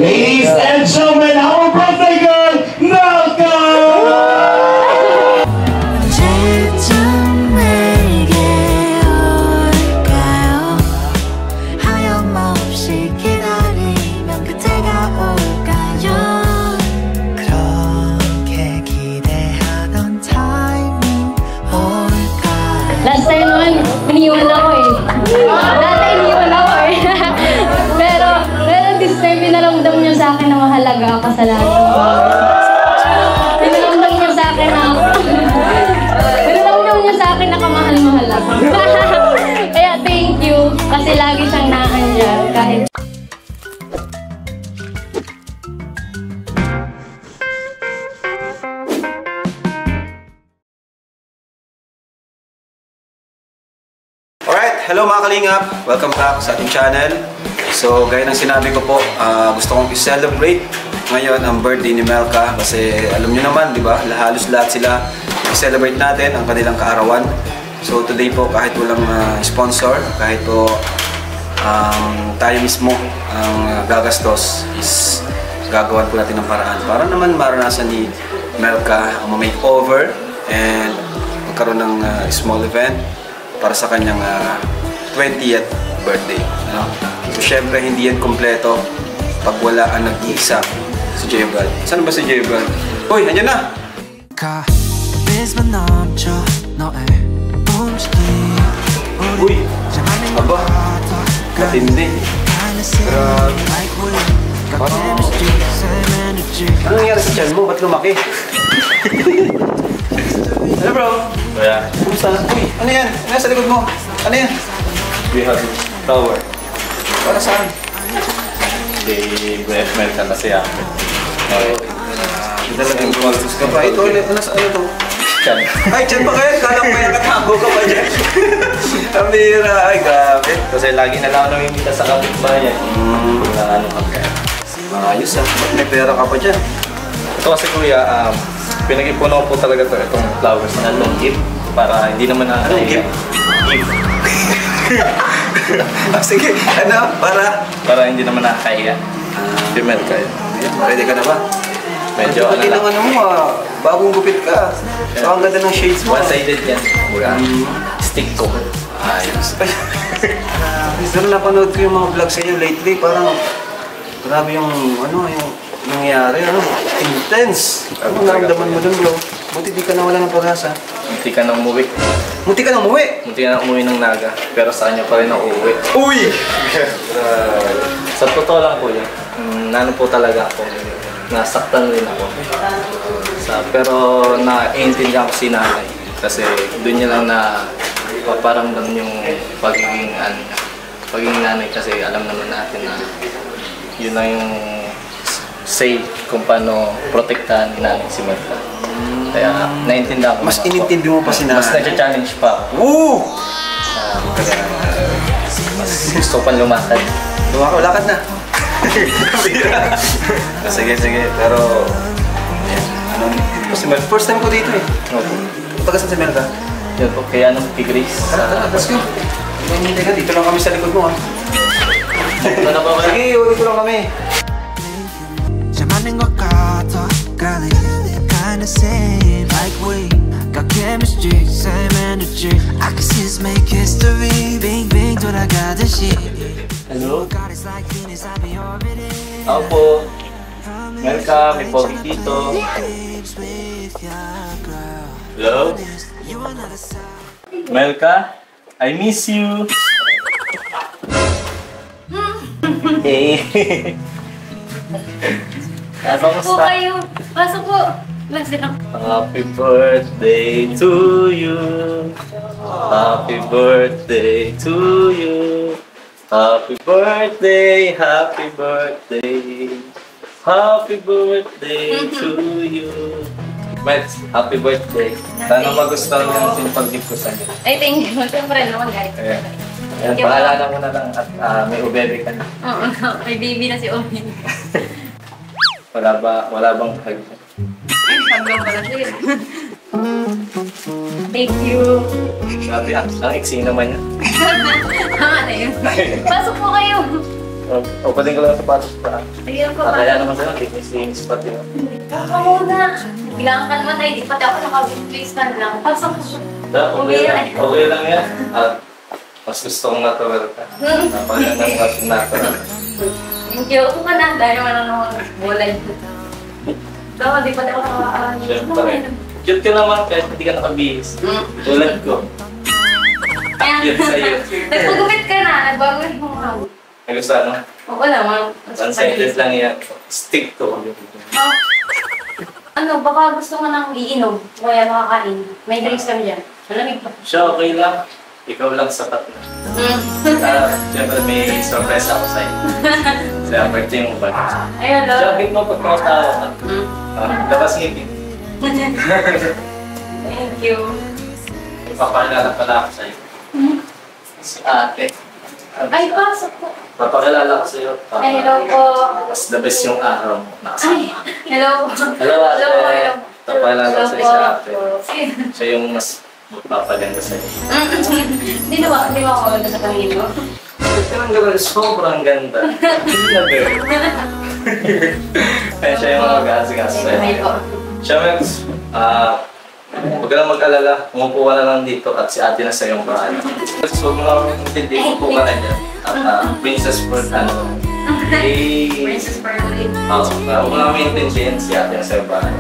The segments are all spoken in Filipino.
Ladies and gentlemen, our birthday girl, Melka! Last time naman, iniwan ako eh. Dati iniwan ako eh. pero this time, pinaramdam niyo sa akin na mahalaga ako sa lahat. Pinaramdam niyo sa akin na pinaramdam niyo sa akin na kamahal-mahal ako. Kaya thank you, kasi lagi siyang naandyan kahit. Alright, hello mga kalingap! Welcome back sa ating channel. So, gaya ng sinabi ko po, gusto kong i-celebrate ngayon ang birthday ni Melka kasi alam nyo naman, di ba? Halos lahat sila i-celebrate natin ang kanilang kaarawan. So, today po, kahit walang sponsor, kahit po tayo mismo ang gagastos, is gagawan po natin ng paraan para naman maranasan ni Melka ang makeover and magkaroon ng small event para sa kanyang 20th birthday. No? So, syempre, hindi yan kompleto pag wala ang nag-iisa si J-Bald. Saan ba si J-Bald? Uy, andyan na! Uy, aba, matindi. Parang, ano nangyari sa tiyan mo? Ba't lumaki? Hello bro! Kaya, Kumusta? Uy, ano yan? Ano yan sa likod mo? Ano yan? we have tower. Para saan? They breath ka kasi amin. Talagang gumastos ka pa. Ito, ano to? Chan. Ay, dyan pa kayo? Kala ko kaya katago ka pa dyan. Ang bihira. Ay, grabe. Kasi lagi na lang ako namimita sa kapitbayan. Na ano ka kaya. Ayos ah. Ba't may pera ka pa dyan? Ito kasi kuya, pinag-ipuno po talaga to itong flowers na long gift para hindi naman na Anong gift? Gift. Sige, ano? Para hindi naman nakakahiya. Female kayo. Ready ka na ba? Medyo ano lang. Ano mo bagong gupit ka. So, ang ganda ng shades mo. One-sided yan. Stick ko. Ayos. Pero napanood ko yung mga vlog sa iyo lately. Parang grabe yung ano, yung nangyayari. Ano? Intense. Ano naramdaman mo dun bro? Buti di ka nawala ng pag-asa. Munti ka nang umuwi. Munti ka nang umuwi? Munti ka nang umuwi ng Naga. Pero sa kanya pa rin ako uuwi. Uy! Sa totoo lang po yun. Nano po talaga ako. Nasaktan rin ako. Pero naiintindihan ko si nanay. Kasi doon niya lang na paparamdam yung pagiging nanay. Kasi alam naman natin na yun lang yung say kung paano protektahan ni nanay si Melka. Kaya naiintindihan ko. Mas inintindi mo pa si nanay? Mas nag-challenge pa ako. Woo! Kaya mas gusto pang lumakad. Lakad na. Sige. Pero ano, kasi first time ko dito eh. Okay. Pagkasan si Melka? Yun po, kaya nung Tigris. Tara, let's go. Hindi ka, dito lang kami sa likod mo ha. Ito na ba ba? Sige, dito lang kami. Kinda same, like we got chemistry, same energy. I can see us make history. Bing bing, 돌아가듯 shit. Hello? Ako po. Melka, may pogi dito. Hello? Melka, I miss you. Hey. Pasok po kayo. Pasok po. Happy birthday to you. Happy birthday to you. Happy birthday, happy birthday. Happy birthday to you. Mets, happy birthday. Sana magustuhan yung pag-gift ko sa'yo. Ay, thank you. Siyempre naman, guys. Ayan. Ayan, paalala mo na lang at may ubebe ka na. Oo, may baby na si Omi. Wala bang hug? Ay, hanggang pala siya. Thank you. Sabi, ang iksi naman yan. Tama na yun. Pasok po kayo. O, pwede ko lang sapatos pa. Ayun ko ba? Kaya naman sa'yo, linis pa din. Ako muna. Bilangan ka naman ay di pati ako nakabit-place na lang. Pasok ko. Okay lang yan. At mas gusto kong natural ka. Napagyan ng mas natural. Thank you. Kung ka na, dahil naman ako bulay. So, di pati ako nakakaalis. Siyempre. Cute ka naman kahit hindi ka nakabihis. Tulad ko. Cute sa'yo. Nagpagupit ka na. Nagbago yung mga hawak. Ay gusto ano? O, wala. One sentence lang yan. Stick to. Ano, baka gusto mo nang iinom. O kaya makakain. May drinks kami dyan. Malamig pa. Siya okay lang. Ikaw lang sapat na. Siyempre may surprise ako sa'yo. Sa birthday mo ba? Ayun, Siya, love. hit mo pag kumatawa ka. Labas ngipin. Thank you. Papakilala pala ako sa'yo. Si ate. Ay, pasok po. Papakilala ko sa'yo. Ay, hello po. Mas the best yung araw mo. Ay, hello po. Hello, ate. Hello po, hello po. Papakilala ko sa'yo si ate. Sige. Siya yung mas magpapaganda sa'yo. Hindi ba ako ganda sa tingin mo? Sobrang ganda. Hindi na girl. Kaya siya yung mag-aasikaso Ay, sa'yo. po. Siya, Max, huwag ka lang mag-alala. Umupo ka na lang dito at si ate na sa iyong bahay. So, mga hindi, umupo ka na dyan. At Princess Pearl, Princess Pearl. huwag mo lang maintindihan si ate na sa iyong bahay.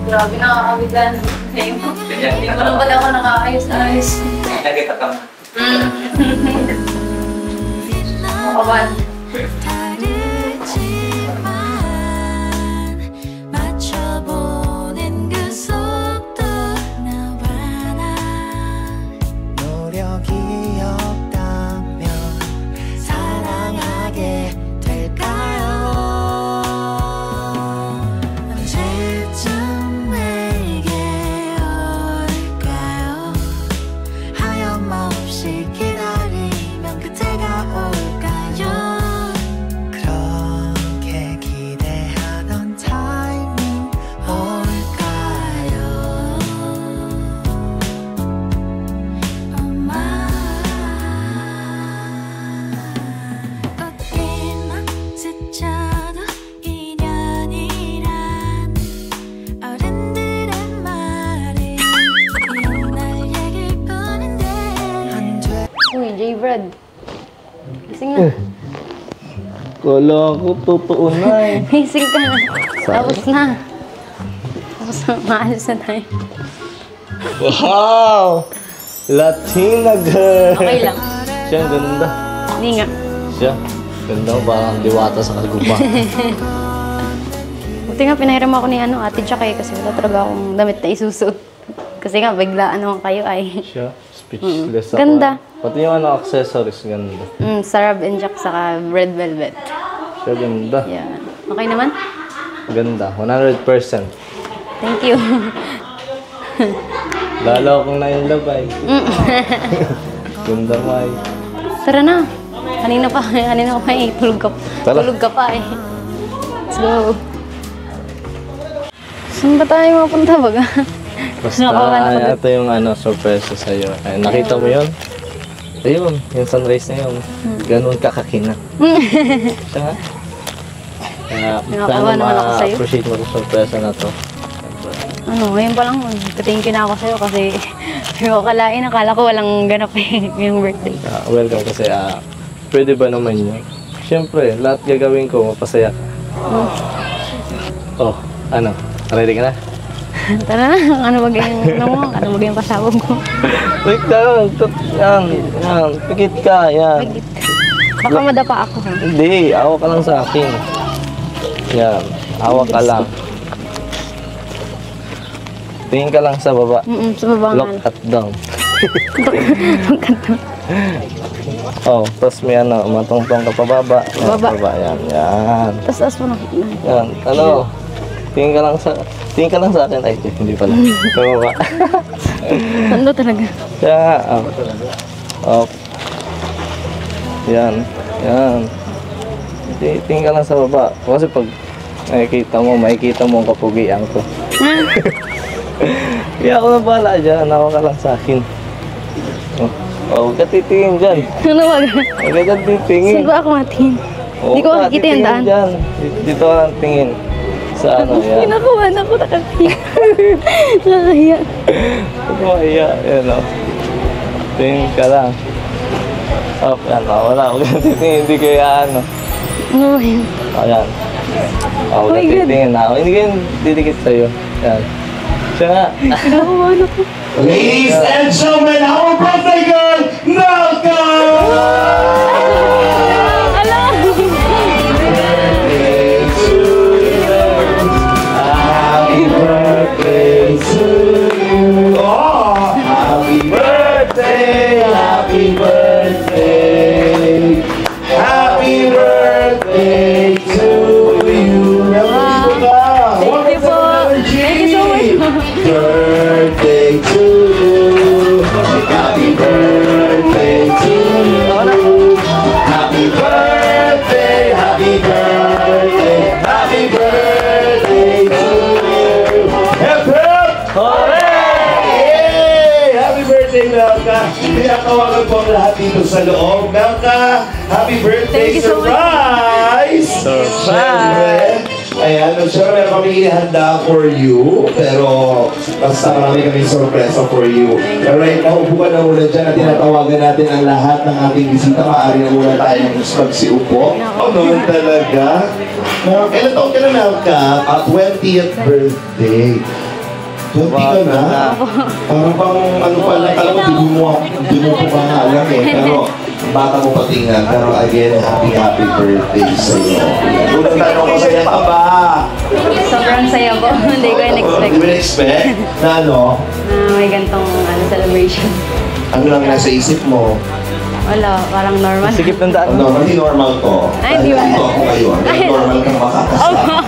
Grabe, nakakabiglan. Hindi ko lang pala ako nakaayos-ayos. Nakita ka mo. Makaban. 맞춰보는 그 속도 나와 나 노력이 없다면 사랑하게 될까요 언제쯤 내게 올까요 하염없이 기다리면 그때가 올까요 그렇게 기대하던 타이밍 올까요 엄마 꽃이나 스쳐도 인연이란 어른들의 말이 옛날 얘길 뿐인데 안돼 Uy, J-Brad. Gising na. Kala ko totoo na eh. Gising ka na. Tapos na. Tapos na, maalis na tayo. Wow! Latina girl! Okay lang. Siya, ang ganda. Hindi nga. Siya, ganda mo, parang diwata sa kaguba. Buti nga, pinahiram ako ni Ate Jack kasi wala talaga akong damit na isusuot. Kasi nga, biglaan naman kayo ay. Siya, speechless ako. Ganda. Pati yung accessories, ganda. Sarab and Jack saka red velvet. Siya, ganda. Yan. Okay naman? Ganda, 100%. Thank you. Lalo akong na-inlove ay. Ganda mo ay. Tara na. Kanina pa eh. Tara. Tulog ka pa eh. Let's go. Saan ba tayo mapunta baga? Basta, ito yung surprise sa'yo. Ay, nakita mo yun? Ayun, yung sunrise na yun. Ganun kakakina. Siya nga. Kaya, Nakakawa naman ako sa'yo. ma-appreciate mo yung surprise na to. Ngayon pa lang. Thank you na ako sa'yo kasi hindi ko kalain. Akala ko walang ganap eh yung birthday. Welcome kasi, pwede ba naman yun? Siyempre, lahat gagawin ko, mapasaya ka. Oh, ready ka na? Tara na. Ano ba yung pasabog ko? Wait lang, yan, pikit ka, yan. Baka madapa ako. Hindi, awa ka lang sa akin. Yan, awa ka lang. Tingin ka lang sa baba. Sa baba nga. Look at down. Oh, tapos may matungtong ka pababa. Baba. Yan. Tapos mo na. Yan, tingin ka lang sa akin. Ay, hindi pala. Pababa. Ano talaga? Kaya, oh. Yan. Tingin ka lang sa baba. Kasi pag makikita mo ang kapugian ko. Kaya ako na bahala dyan. Ako ka lang sa akin. Huwag ka titingin dyan. Ano ba? Huwag ka titingin. Saan ba ako matingin? Hindi ko makikita yung daan. Dyan. Dito ka lang tingin. Sa ano yan. Ginakuha na ako, nakahiya. Nakahiya. Huwag mo mahiya. Yan o. Tingin ka lang. Oh, yan. Wala. Huwag ka titingin. Hindi kaya ano. Ano ba yun? Ayan. Huwag ka titingin na. Hindi kayo didikit sa'yo. Yan. Siya nga. Ginakuha na ako. Ladies and gentlemen, our birthday girl, Melka! Happy birthday to you. Oh, happy birthday, happy birthday. Happy birthday to you. Thank you po. Thank you so much. Birthday to you. Happy birthday to you. Happy birthday, happy birthday, happy birthday to you. Hip hip! Hooray! Yay! Happy birthday, Melka! Tinatawagan po ang lahat dito sa loob. Melka, happy birthday! Thank you so much. Surprise! Surprise! Ayan, sure, meron kami ihanda for you, pero basta marami kami sorpresa for you. Alright, naupo ka na muna dyan at tinatawagan natin ang lahat ng ating bisita. Maaari na muna tayong magsiupo. Noon talaga. Kailan taon ka na, Melka? 20th birthday. 20 ka na? Parang pang ano pala, alam mo, di mo pa nga alam eh. Pero bata mo patingnan. Pero again, happy birthday sa'yo. Unang tanong ko sa'yo, pa ba? Sobrang saya po. Hindi ko in-expect. Hindi mo na-expect na ano? Na may gantong celebration. Ano lang nasa isip mo? Wala, parang normal. Sikip ng daan. Ano, hindi normal to. Ay, hindi ba? Ito ako ngayon. Hindi normal kang makakasama.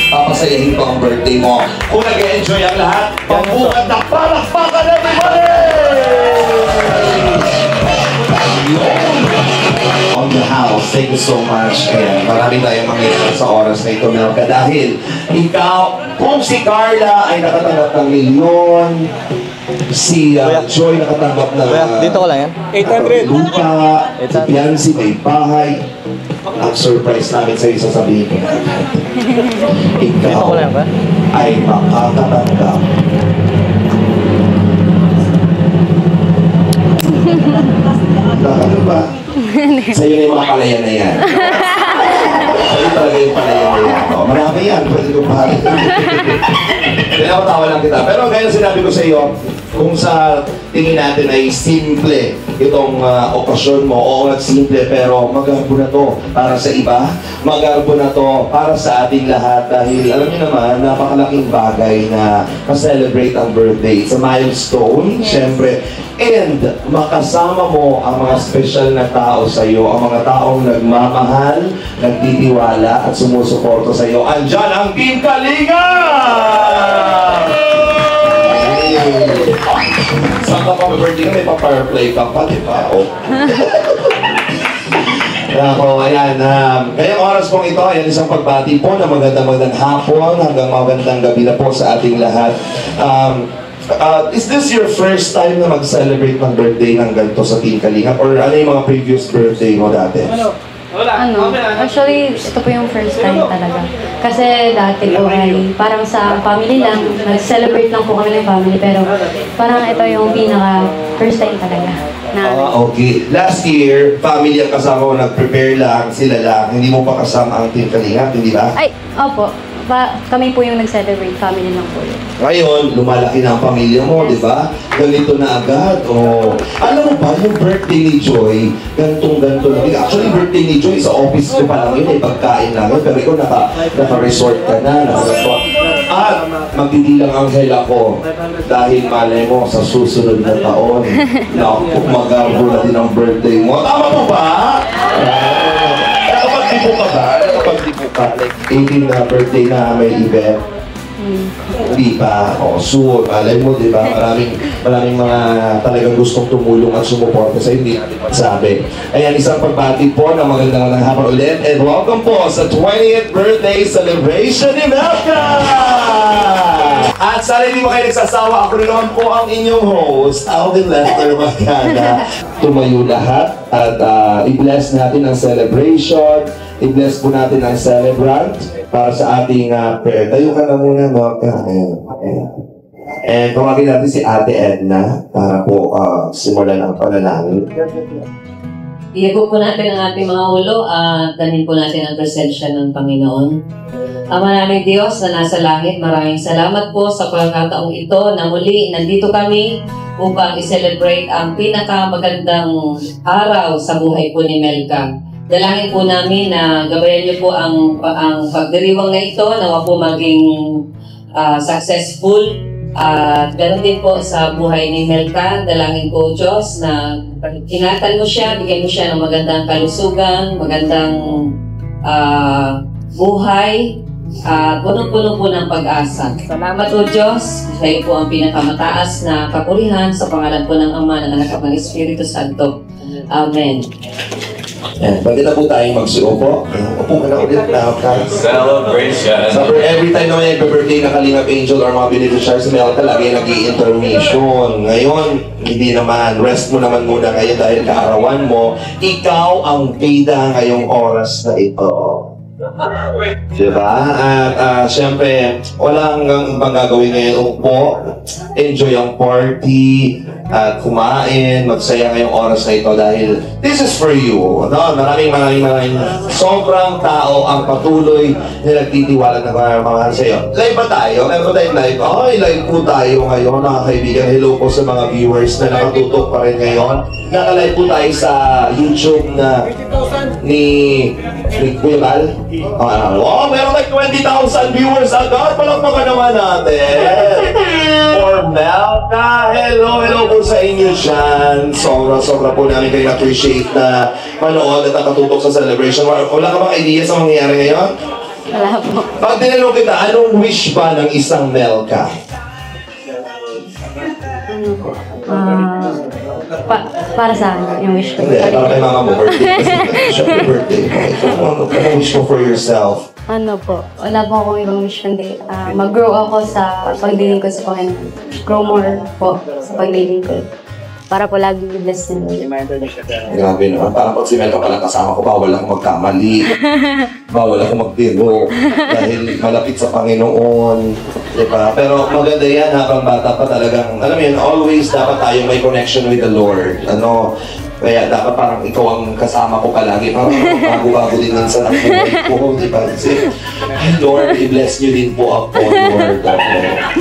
Papasayahin ko ang birthday mo. Kung nag-enjoy ang lahat, pambukat na palakpakan everybody! On the house, thank you so much. Ayan, marami tayong mangyayari sa oras na ito, Melka. Dahil ikaw, kung si Carla ay nakatanggap ng milyon, si Joy nakatanggap ng Dito ko lang yan. lupa, si Biancy may bahay. Ang surprise namin sa'yo, sasabihin ko na. Dito Ikaw ko lang ba? ay makakatanggap. Ano ba? Sa'yo na yung mga palaya na yan. Sa'yo talaga yung palaya na yan. Oh, marami yan. Pwede ko pahali. Pinapatawa lang kita. Pero gaya sinabi ko sa iyo, kung sa tingin natin ay simple itong okasyon mo, oo nga simple, pero magarbo na to para sa iba, magarbo na to para sa ating lahat dahil alam niyo naman, napakalaking bagay na ma-celebrate ang birthday. It's a milestone, syempre. And makasama mo ang mga special na tao sa iyo, ang mga taong nagmamahal, nagtitiwala at sumusuporta sa iyo. Andyan ang Team Kalinga! Saan ka pa-birthday ka? May pa-fireplay ka pa, di ba? Oh. Ako, ayan. Ngayong oras pong ito, ayan isang pagbati po na magandang hapon hanggang magandang gabi na po sa ating lahat. Is this your first time na mag-celebrate ng birthday ng ganito sa Team Kalinga? Or ano yung mga previous birthday mo dati? Actually, ito po yung first time talaga. Kasi dati po ay parang sa family lang, nag-celebrate lang po kami ng family, pero parang ito yung pinaka first time talaga. Okay. Last year, family ang kasama mo, nag-prepare lang, sila lang. Hindi mo pa kasama ang Team Kalinga, hindi ba? Ay, opo. Kami po yung nag-celebrate, family lang po yun. Ngayon, lumalaki na ang pamilya mo, di ba? Ganito na agad. Oh. Alam mo ba, yung birthday ni Joy, gantong-ganto na. Actually, birthday ni Joy, sa office ko pa lang yun, eh, pagkain lang yun. Pero ikaw, naka-resort ka na, At magdidilang anghel ako dahil malay mo sa susunod na taon na magarbo na din ang birthday mo. Tama po ba? Nakapagdipo ka ba? Nakapagdipo ka? Like 18 na birthday na may event? Hindi pa. O, sure. Malay mo, di ba? Maraming mga talagang gustong tumulong at sumuporta sa hindi natin magsabi. Ayan, isang pagbati po na magandang hapon ulit. And welcome po sa 20th birthday celebration ni Melka! At sana hindi mo kayo nagsasawa. Ako rin naman po ang inyong host, Alvin Lester Magana. Tumayo lahat at i-bless natin ang celebration. I-bless po natin ang celebrant para sa ating prayer. Tayo ka na muna, Maka. And tumagin natin si Ate Edna para po simulan ang panalangin. Iyago po natin ang ating mga ulo at danin po natin ang presensya ng Panginoon. Ama naming Diyos na nasa langit, maraming salamat po sa pagkakataong ito na muli nandito kami upang i-celebrate ang pinakamagandang araw sa buhay po ni Melka. Dalangin po namin na gabayan niyo po ang pagdiriwang na ito, nawa po maging successful. At ganoon din po sa buhay ni Melka, dalangin po Diyos na ingatan mo siya, bigyan mo siya ng magandang kalusugan, magandang buhay, punong-puno po ng pag-asa. Salamat po Diyos, kayo po ang pinakamataas na kapurihan sa pangalan po ng Ama, ng Anak at ng Espiritu Santo. Amen. Pwede na po tayong magsuupo. Upo ka na ulit na. Celebration! So, every time na may nagbe-birthday na Kalingap Angel or mga beneficiaries sa Melka, lagi nag-i-intermission. Ngayon, hindi naman. Rest mo naman muna kayo dahil kaarawan mo. Ikaw ang bida ngayong oras na ito. Diba? At syempre, walang ibang gagawin ngayon. Upo, enjoy ang party, at kumain, magsaya ngayong oras na ito dahil this is for you. No? Maraming sobrang tao ang patuloy na nagtitiwala na mga sa'yo. Live ba tayo? Meron ba tayong live? Ay, live po tayo ngayon, mga kaibigan. Hello po sa mga viewers na nakatutok pa rin ngayon. Naka-live po tayo sa YouTube na ni Kuya Val. Oh, meron like 20,000 viewers agad. Palakpakan naman natin. For Melka, hello po sa inyo dyan. Sobra po namin kayo appreciate na manood at nakatutok sa celebration. Wala ka bang idea sa mangyayari ngayon? Wala po. Pag tinanong kita, anong wish ba ng isang Melka? Para sa akin, yung wish ko. Hindi, para kay mama mo, birthday. Kasi birthday. Anong wish mo for yourself? Ano po, wala po akong ibang wish kundi mag-grow ako sa pagdiling ko sa Panginoon. Grow more po sa pagdiling ko. Para po lagi i-bless niyo. Grabe naman, parang pag si Melka palang kasama ko, bawal akong magkamali. Bawal akong magtiro. Dahil malapit sa Panginoon. Diba? Pero maganda yan, habang bata pa talagang, alam mo yun, always dapat tayo may connection with the Lord. Kaya dapat parang ikaw ang kasama ko palagi. Parang bago-bago din minsan ang buhay ko. Diba? Kasi, Lord, i-bless niyo din po ako, Lord.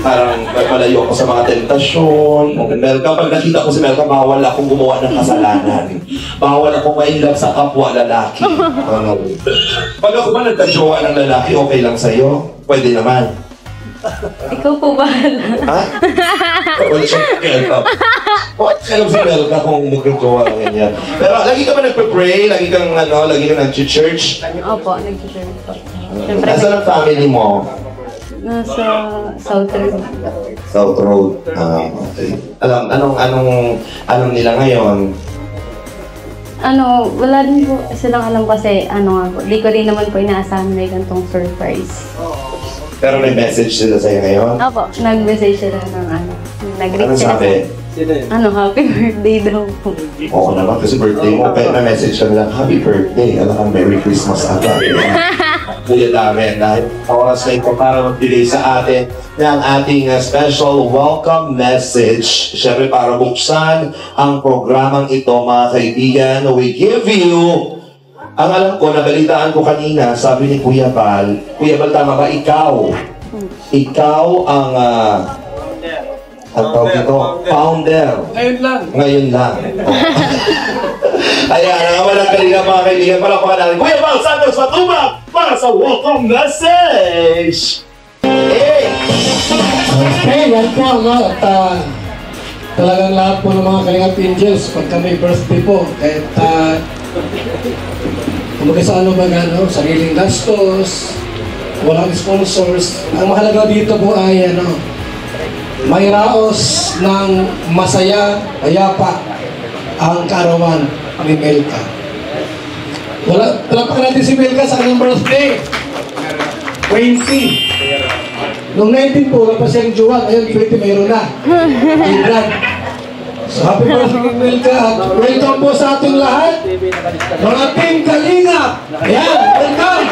Parang malayo ako sa mga tentasyon. Melka, pag nakita ko si Melka, bawal akong gumawa ng kasalanan. Bawal akong ma-inlove sa kapwa lalaki. Pag ako ba nagka-jowa ng lalaki, okay lang sa'yo? Pwede naman. Ikaw po ba? Ha? Wala siyang Melka. Alam si Melka kung magkagawa ng ganyan. Pero lagi ka ba nagpe-pray? Lagi kang nag-church? Opo, nag-church po. Siyempre, Nasaan ang family mo? nasa South Road. South Road. Okay. Anong nila ngayon? Wala din po silang alam kasi, di ko rin naman po inaasahan na ganitong surprise. Pero may message sila sa'yo ngayon? Opo, nag-message sila ng nag-greet Ano sila sabi? happy birthday daw po. Oo naman, kasi birthday mo. Kaya may message ka nila, happy birthday. Alam kang Merry Christmas agad. Kuya namin, dahil oras na ito para mag-delay sa atin ng ating special welcome message. Siyempre, para buksan ang programang ito, mga kaibigan, we give you. Ang alam ko, nabalitaan ko kanina, sabi ni Kuya Val, tama ba? Ikaw ang tawag ito, founder. Ngayon lang. Ayan, walang kanina mga kaibigan. Palakpakan natin. Kuya Val Santos Matubak para sa welcome message. Hey! Okay, welcome. At talagang lahat po ng mga Kalingap Angels, pagka may birthday po, kahit kumbaga sa sariling gastos, walang sponsors. Ang mahalaga dito po ay may raos ng masaya, ayapa ang kaarawan ni Melka. Talapakan natin si Melka sa kanyang birthday. 20. Noong 19 po, wala pa siyang jowa. Ngayon, 20 mayroon na. Grant. So, happy birthday, Melka. Welcome po sa ating lahat. Mga team Kalingap. Ayan, welcome.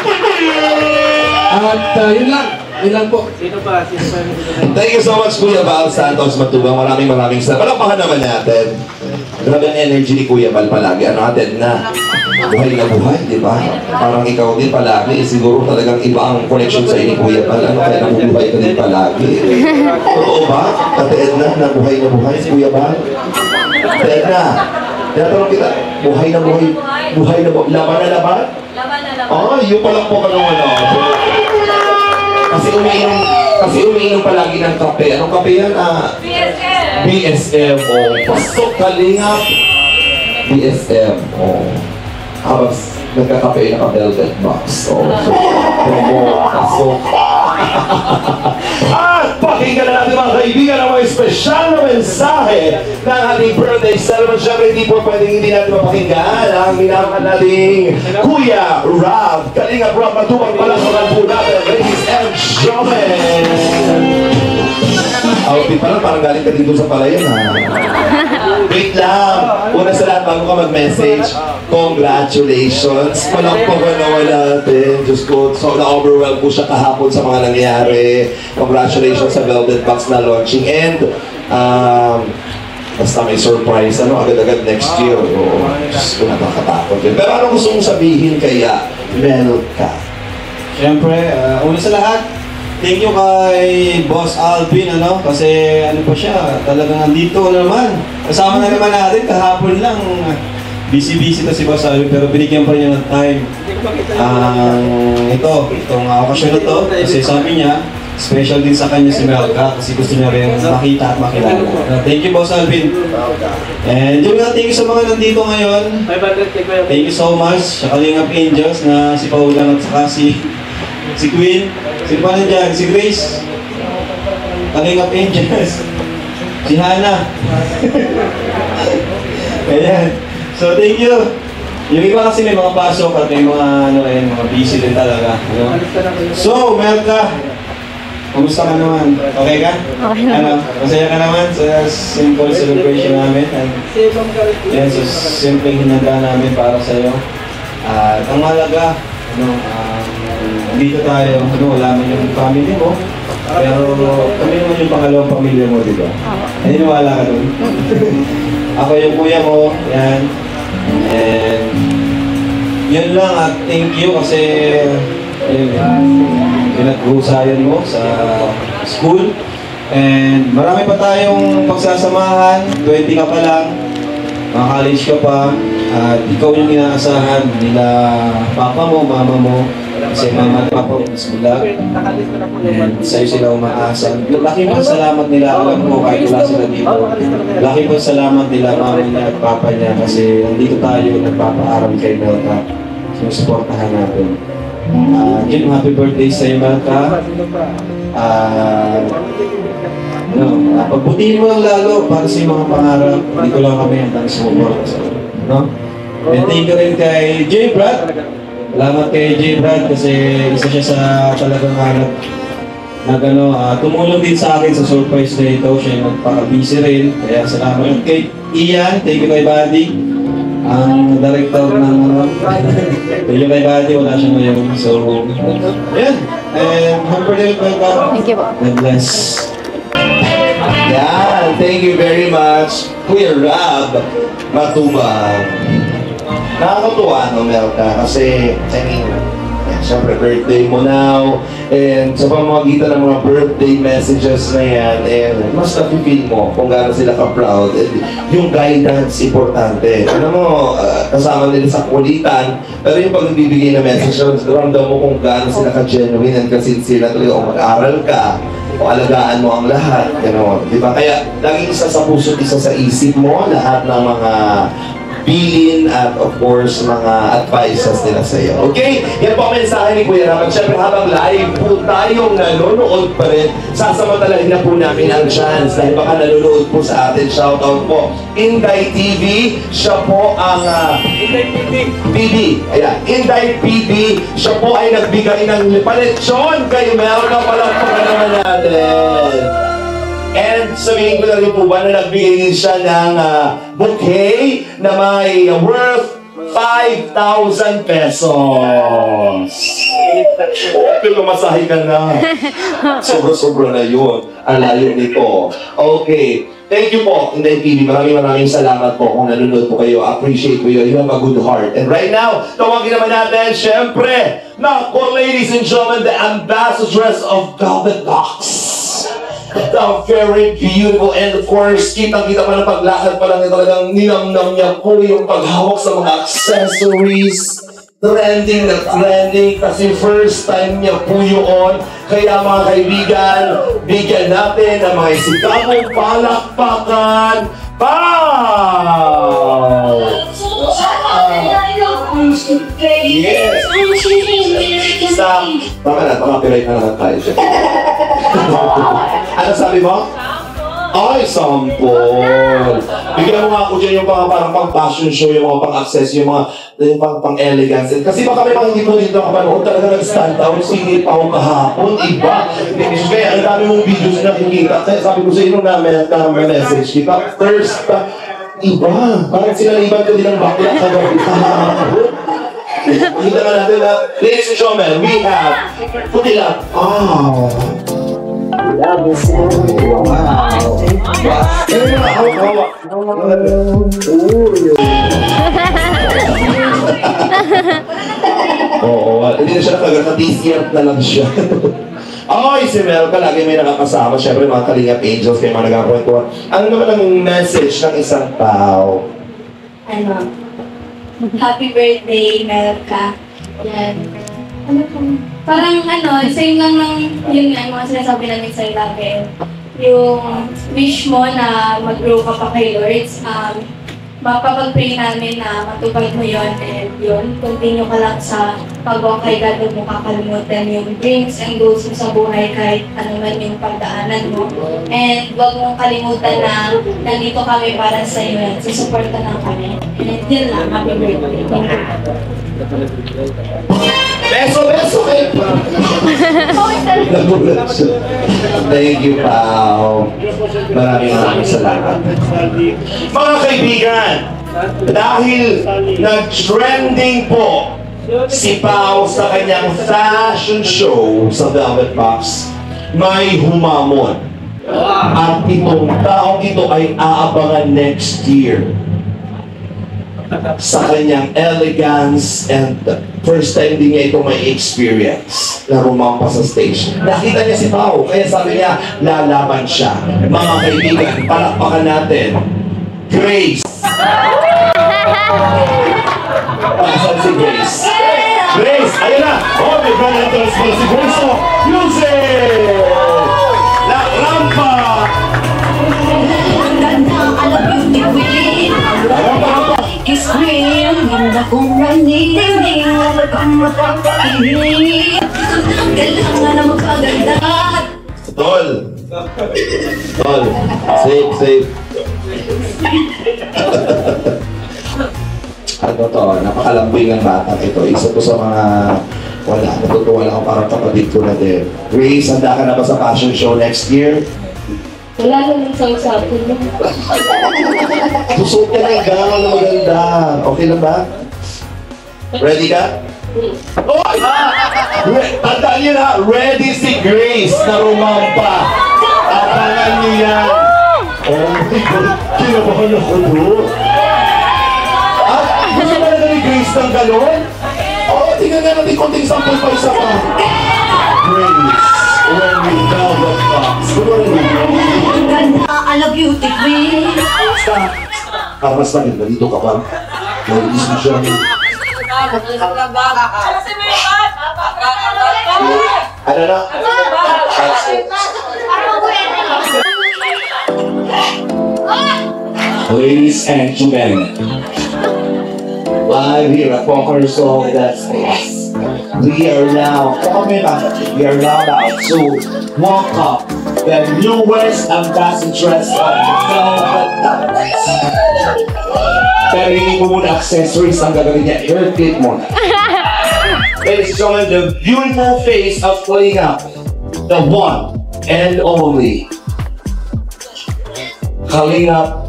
At yun lang. Yun lang po. Thank you so much, Kuya Val Santos Matubang. Maraming salamat. Palakpakan naman natin. Grabe ang energy ni Kuya Val palagi. Ano natin na buhay na buhay, di ba? Parang ikaw din palagi. Siguro talagang iba ang connection sa ni Kuya Val. Ano kaya nabubuhay ka din palagi? Oo ba? Ate Edna, nabuhay na buhay si Kuya Val? Ate Edna, tinatanong kita, buhay na buhay, buhay na buhay, laban na laban? Laban na laban. Oh, yun pa lang po ka naman. Kasi umiinom palagi ng kape. Anong kape yan? BSM. BSM. Oh, pasok Kalingap. BSM. Oh. Habang nagkakape naka-velvet box. Oh. Promo. Pasok. At pakinggan na natin mga kaibigan ang mga espesyal na mensahe ng ating birthday celebration. Siyempre, hindi po pwedeng hindi natin mapakinggan ang minamahal nating Kuya Rob. Kalingap Rob, matubang palasakan po natin. Ladies and gentlemen. Outfit pa lang, parang galing ka dito sa palayan, ha? Wait lang. Una sa lahat, bago ka mag-message, congratulations. Walang pagkanawa natin. Diyos ko, so na-overwhelm po siya kahapon sa mga nangyari. Congratulations sa Velvet Box na launching. And, basta may surprise, agad-agad next year. Diyos ko, nakakatakot yun. Pero ano gusto mong sabihin kaya, Melka? Siyempre, una sa lahat, thank you kay Boss Alvin, kasi pa siya, talagang nandito naman. Kasama na naman natin, kahapon lang. Busy-busy to si Boss Alvin, pero binigyan pa niya ng time. Itong okasyon na to, kasi sabi niya, special din sa kanya si Melka, kasi gusto niya rin makita at makilala. Thank you, Boss Alvin. And yun nga, thank you sa mga nandito ngayon. Thank you so much sa Kalingap Angels na si Paulan at saka si Queen. Sino pa nandiyan? Si Grace. Kalingap Angels. Si Hannah. Ayan. So, thank you. Yung iba kasi may mga pasok at may mga, mga busy din talaga. So, Melka, kumusta ka naman? Okay ka? Okay naman. Masaya ka naman sa simple celebration namin. Yan, so simpleng hinanda namin para sa'yo. At ang malaga, dito tayo, wala man yung family mo, pero kami naman yung pangalawang pamilya mo, di ba? Naniniwala ka doon? Ako yung kuya mo, yan. And yun lang at thank you kasi pinag-usayan mo sa school. And marami pa tayong pagsasamahan, 20 ka pa lang, mga college ka pa, at ikaw yung inaasahan nila papa mo, mama mo, kasi mama at papa mo is bulag. And sa'yo sila umaasa. Laki po salamat nila, alam ko kahit wala sila dito. Laki po salamat nila, mama niya at papa niya, kasi nandito tayo nagpapaaral kay Melka. Sinusuportahan natin. Jim, happy birthday sa'yo, Melka. Pagbutihin mo lang lalo para sa mga pangarap. Dito lang kami ang tanong sumuport. And thank you rin kay J. Brad. Salamat kay J. Brad kasi isa siya sa talagang tumulong din sa akin sa surprise na ito. Siya yung nagpaka-busy rin. Kaya salamat kay Ian. Thank you kay Buddy. Ang director ng thank you kay Buddy. Wala siya ngayon. So, yan. And happy birthday, welcome. Thank you po. God bless. Yan, thank you very much, Kuya Rob Matubang. Nakakatuwa, Melka, kasi, siyempre, birthday mo now, and sa pamamagitan ng mga birthday messages na yan, and mas napipil mo kung gaano sila ka-proud. Yung guidance, importante. Alam mo, kasama nila sa kulitan, pero yung pag nagbibigay na message, ramdam mo kung gaano sila ka-genuine and kasi-sila talaga, o mag-aral ka, o alagaan mo ang lahat, di ba? Kaya, laging isa sa puso, isa sa isip mo, lahat ng mga bilin at of course mga advices nila sa iyo. Okay? Yan po ang mensahe ni Kuya Ram. At syempre habang live po tayong nanonood pa rin, sasamantalahin na po namin ang chance dahil baka nanonood po sa atin. Shoutout po. Inday TV, siya po ang Inday PB. Ayan, Inday PB, siya po ay nagbigay ng paletsyon kay Melka. Palakpakan naman natin. And sabihin ko na rin po ba na nagbigay din siya ng bouquet na may worth 5,000 pesos. Pero masahe ka na. Sobra-sobra na yun. Ang layo nito. Okay. Thank you po, Inday TV. Maraming salamat po kung nanonood po kayo. Appreciate po yun. You have a good heart. And right now, tawagin naman natin, syempre, po, ladies and gentlemen, the ambassadress of Velvet Box. The very beautiful, and of course, kitang-kita pa ng paglakad pa lang talagang ninamnam niya po yung paghawak sa mga accessories. Trending na trending kasi first time niya po yun. Kaya mga kaibigan, bigyan natin ng mga isikamong palakpakan. Pow! Yes! Stop! Tama na, copyright na lang tayo siya. Ano sabi mo? Ay, sampol! Bigyan mo nga ako dyan yung mga parang pang-fashion show, yung mga pang-access, yung mga pang-elegance. Kasi baka may mga hindi po dito kapanood talaga nag-stand out. Sige pa ako kahapon, iba. Kaya ang dami mong videos na nakikita. Kaya sabi ko sa inyo na may message kita. First, iba. Parang sila iba ko din ang bakla kagabi kahapon. Kita nga natin na, ladies and gentlemen, we have Putila. Oh. Wow. Oo, hindi na siya nakagata-t-shirt na lang siya. Ay, si Melka, lagi may nakakasama. Siyempre, mga Kalingap Angels, kayo mga nagkakwentuhan. Ano naman ang message ng isang tao? Ano? Happy birthday, Melka. Yan. Ano po? Parang same lang ng yun nga, mga sinasabi namin sa'yo lagi. Yung wish mo na mag-grow ka pa kay Lord, mapapag-pray namin na matupad mo yun, and yun, continue ka lang sa pag-walk kay God, huwag mo kakalimutan yung dreams and goals mo sa buhay kahit ano man yung pagdaanan mo. And huwag mong kalimutan na nandito kami para sa iyo at susuporta lang kami. And yun lang, happy birthday. Beso kayo pa! Thank you, Pao. Maraming salamat. Mga kaibigan, dahil nag-trending po si Pao sa kanyang fashion show sa Velvet Box, may humamon. At itong taong ito ay aabangan next year sa kanyang elegance, and first time din niya ito may experience na rumampa sa stage. Nakita niya si Pao, kaya sabi niya, lalaban siya. Mga kaibigan, palakpakan natin. Grace! Asan si Grace? Grace! Ayun na! Oh, may ganitors po si Grace. Oh, music! La Rampa! Ang ganda, alam yung tiwin. Kiss me, ang ganda kong randinig. Wala kang mapapainig. Kailangan na magpaganda. Tol! Tol! Safe. Ano to, napakalambing ng batang ito. Isa to sa mga natutuwa lang ako parang kapatid ko na din. Grace, handa ka na ba sa fashion show next year? Wala naman sa usapin mo. Susuot ka ng gown na maganda. Okay lang ba? Ready ka? Oy! Tandaan niyo na, ready si Grace na rumampa. Abangan niyo yan. Oh my God, kinabahan ako doon. Gusto ba na ni Grace ng galon? Oh, tingnan nga natin konting sample pa isa pa. Grace, wearing Velvet Box. Ang ganda, alam beauty queen. Stop. Kapas na rin, nandito ka pa. Nandito siya. Ano na? Ladies and gentlemen, live here at Poker Song Destiny. We are now about to welcome the newest ambassadress of Velvet Diamonds. Pero hindi mo muna accessories ang gagawin niya. Haircut muna. Ladies and gentlemen, the beautiful face of Kalinga, the one and only Kalinga.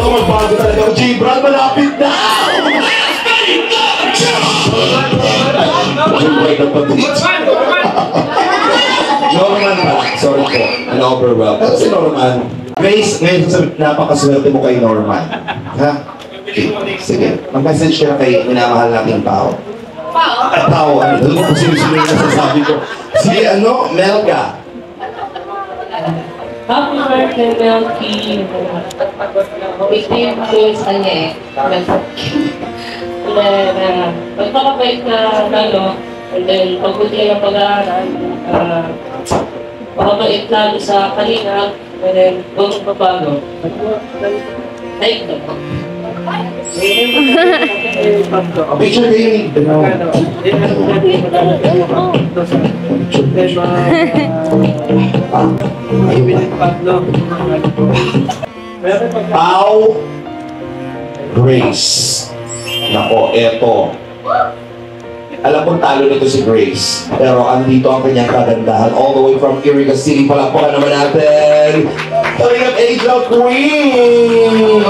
Magbago talaga ang G-Brand, malapit na! Norman ba? Sorry po, na-overwhelmed. Kasi Norman, Grace, ngayon napakaswerte mo kay Norman. Ha? Okay, sige. Mag-message ka na kay minamahal nating Pao. Pao, ano? Doon ko sino-sino yung nasasabi ko. Si Melka. Happy birthday, Melky! Ito yung close na niya eh. Then, magpakabait na and then pagbuti ng pag-aaral, pakabait lalo sa Kalinga, and then huwag magbabago. Like that. Picture kayo ni Pao Grace. Nako, eto. Alam kong talo nito si Grace. Pero andito ang kanyang kagandahan. All the way from Iriga City. Palakpakan naman natin. Coming up, Angel Queen!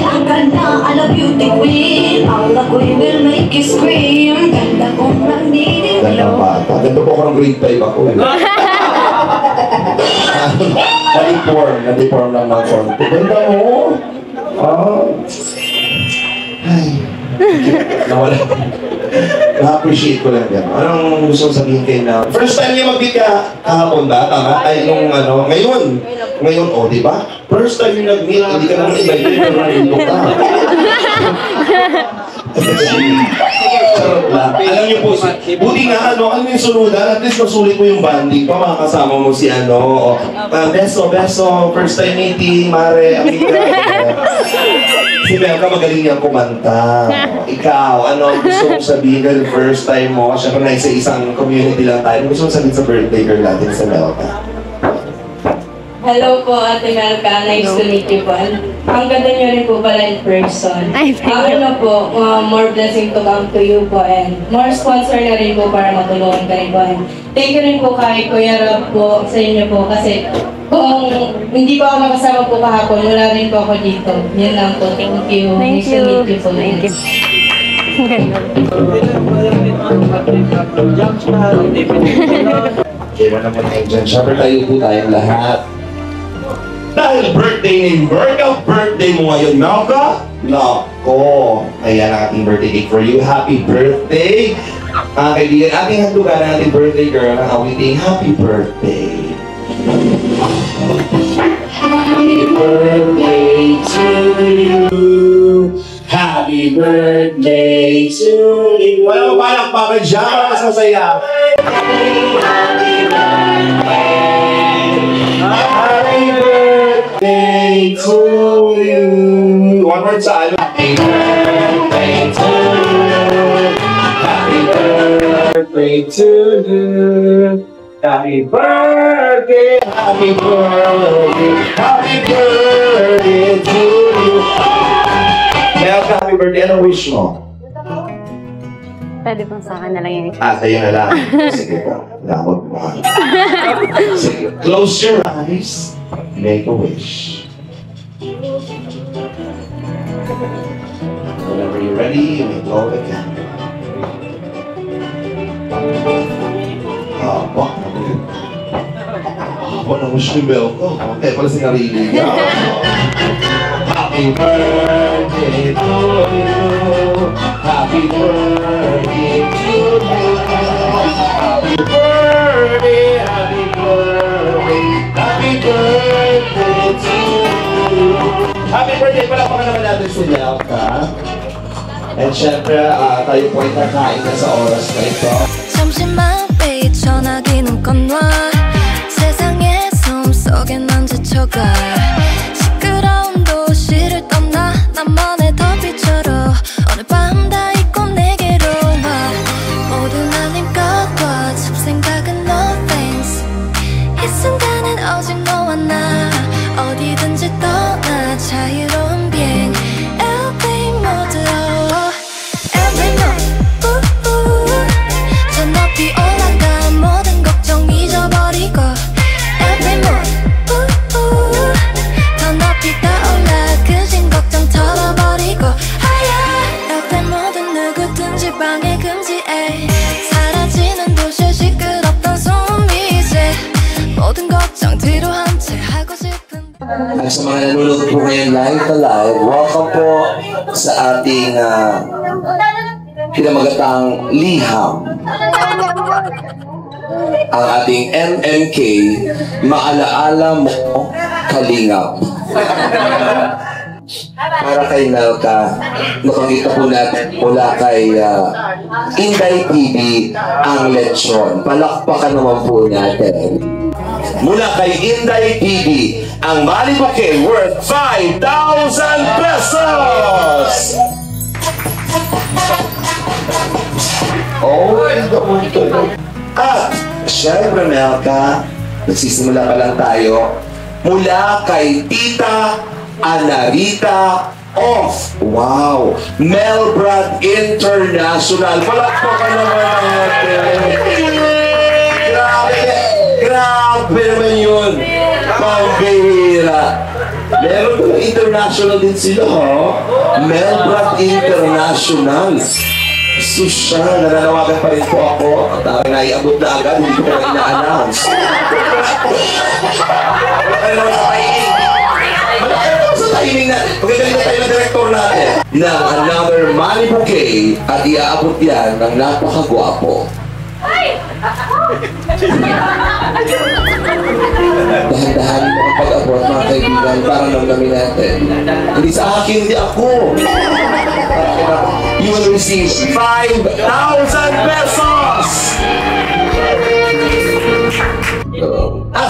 Ang ganda, ala beauty queen. All the queen will make you scream. Ganda kong naninilaw. Ganda bata. Ganda po ako ng grade 5 ako. Na-deform lang ng konti. Ganda mo. Ay. Nawala. Na-appreciate ko lang yan. Anong gusto mong sabihin kayo na? First time niya mag-meet ka kahapon ba? Tama? Ay, nung ngayon. Ngayon, di ba? First time yung nag-meet, hindi ka naman invited, pero nandito ka. Charot lang. Alam niyo po, buti nga, ano yung sunudan? At least masulit mo yung banding pa, makakasama mo si beso, first time meeting, mare, amiga. Si Melka magaling niyang kumanta. Ikaw, ano gusto mong sabihin dahil first time mo? Siyempre na isang community lang tayo. Ano gusto mong sabihin sa birthday girl natin sa Melka? Hello po, Ate Melka. Nice to meet you po. Ang ganda niyo rin po pala in person. Po, more blessing to come to you po and more sponsor na rin po para matulungan ka rin po. And thank you rin po kay Kuya Rob po sa inyo po kasi kung hindi po ako makasama po kahapon, wala rin po ako dito. Yan lang po. Thank you. Nice to meet you po. Thank you. Okay, wala naman tayo dyan. Siyempre tayo po tayong lahat. Dahil birthday mo ngayon, Melka? Nako, ayan ang ating birthday cake for you. Happy birthday! Mga kaibigan, ating handugan ang ating birthday girl ang awiting happy birthday. Happy birthday to you. Happy birthday to you. Walang palakpakan dyan, mas masaya. Happy birthday. Happy birthday to you. One more time. Happy birthday to you. Happy birthday to you. Happy birthday. Happy birthday. Happy birthday to you. Melka, happy birthday. Anong wish mo? Pwede pong sa akin na lang yung Sa'yo na lang. Sige po. Lamot mo. Sige. Close your eyes. Make a wish. Whenever you're ready, you may blow the candle. What a wish ni Melka. Okay, pala sinarili niya. Happy birthday to you. Happy birthday to you. Happy birthday, happy birthday, happy birthday to you. birthday, palapakan naman natin si Melka. And syempre, tayo po ay kakain na sa oras na ito. 잠시만 babe 전화기는 건놔 세상의 숨속에 난 지쳐가 시끄러운 도시를 떠나 나만의 더비처럼 오늘 밤 다 잊고 내게로 와 모든 아님과 잡생각은 no thanks 이 순간은 오직 너와 나 어디든지 떠나 자유로운 비행 LA 모드로 Every night 저 높이 올라가 모든 걱정 잊어버리고 Every morning 더 높이 떠올라 그진 걱정 털어버리고 옆에 모든 누구든지 방해 금지해 사라지는 도시의 시끄럽던 소음이 이제 모든 걱정 뒤로 한 채 하고 싶은 At sa mga nanonood po ngayon live na live, welcome po sa ating pinamagatang liham. Ang ating MMK, Maalaala Mo Kalingap. Para kay Melka, nakakita po natin mula kay Inday TV ang lechon. Palakpakan naman po natin. Mula kay Inday TV, ang Malibu Cake worth 5,000 pesos! At, syempre Melka, nagsisimula pa lang tayo. Mula kay Tita Anarita of, wow, Melbrad International. Palakpakan naman natin. Grabe naman yun. Pambihira. Meron ko lang international din sila, ha? Melbrad International. Susya, nananawagan pa rin po ako. At naiabot na agad, hindi ko na ina-announce. Malaki naman sa timing. Malaki naman sa timing na. Pagkagaling na tayo ng director natin. Ng another Malibu Cake at iaabot yan ng napakagwapo. Dahan-dahanin mo ang pag-abot, mga kaibigan, para namnamin natin. Hindi sa akin, hindi ako. You will receive 5,000 pesos!